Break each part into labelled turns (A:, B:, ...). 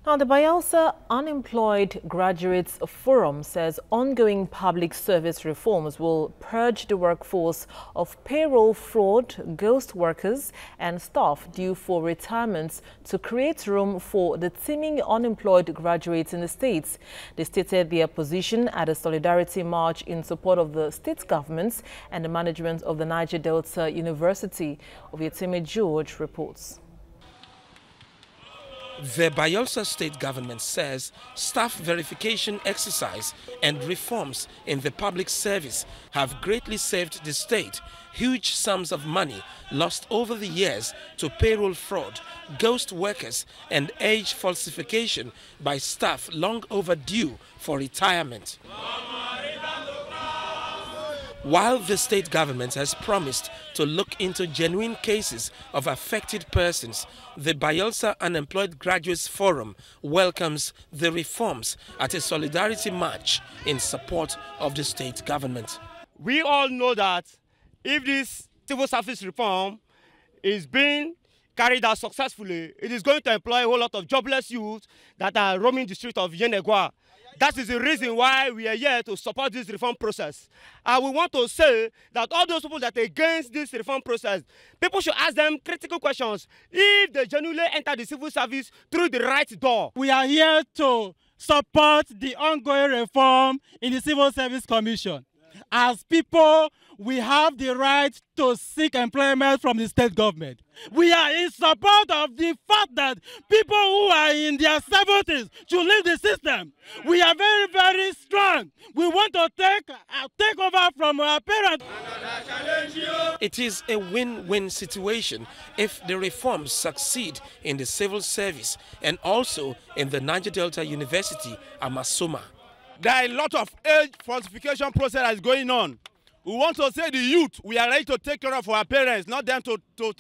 A: Now, the Bayelsa Unemployed Graduates Forum says ongoing public service reforms will purge the workforce of payroll fraud, ghost workers and staff due for retirements to create room for the teeming unemployed graduates in the states. They stated their position at a solidarity march in support of the state governments and the management of the Niger Delta University. Bayelsa George reports.
B: The Bayelsa state government says staff verification exercise and reforms in the public service have greatly saved the state. Huge sums of money lost over the years to payroll fraud, ghost workers and age falsification by staff long overdue for retirement. While the state government has promised to look into genuine cases of affected persons, the Bayelsa Unemployed Graduates Forum welcomes the reforms at a solidarity march in support of the state government.
C: We all know that if this civil service reform is being carried out successfully, it is going to employ a whole lot of jobless youth that are roaming the streets of Yenegua. That is the reason why we are here to support this reform process. And we want to say that all those people that are against this reform process, people should ask them critical questions if they genuinely enter the civil service through the right door.
D: We are here to support the ongoing reform in the Civil Service Commission. As people, we have the right to seek employment from the state government. We are in support of the fact that people who are in their 70s should leave the system. We are very, very strong. We want to take over from our parents.
B: It is a win-win situation if the reforms succeed in the civil service and also in the Niger Delta University, Amasoma.
E: There are a lot of age falsification process that is going on. We want to say the youth, we are ready to take care of our parents, not them to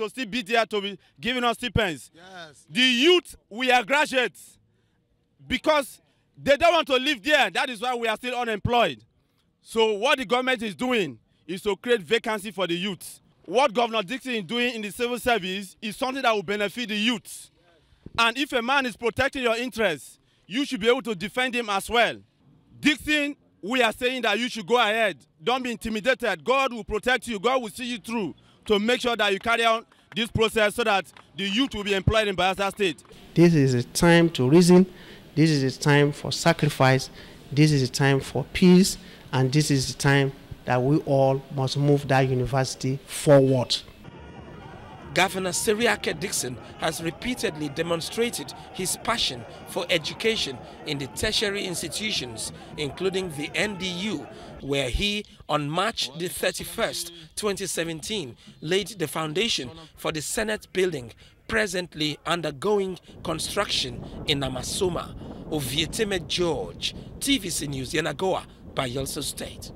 E: still be there to be giving us stipends. Yes. The youth, we are graduates because they don't want to live there. That is why we are still unemployed. So what the government is doing is to create vacancy for the youth. What Governor Dixon is doing in the civil service is something that will benefit the youth. And if a man is protecting your interests, you should be able to defend him as well. Dixon, we are saying that you should go ahead. Don't be intimidated. God will protect you. God will see you through to make sure that you carry out this process so that the youth will be employed in Bayelsa State.
F: This is a time to reason. This is a time for sacrifice. This is a time for peace. And this is the time that we all must move that university forward.
B: Governor Seriake Dixon has repeatedly demonstrated his passion for education in the tertiary institutions, including the NDU, where he, on March the 31st, 2017, laid the foundation for the Senate building presently undergoing construction in Amasoma. Bayelsa George, TVC News, Yenagoa, Bayelsa State.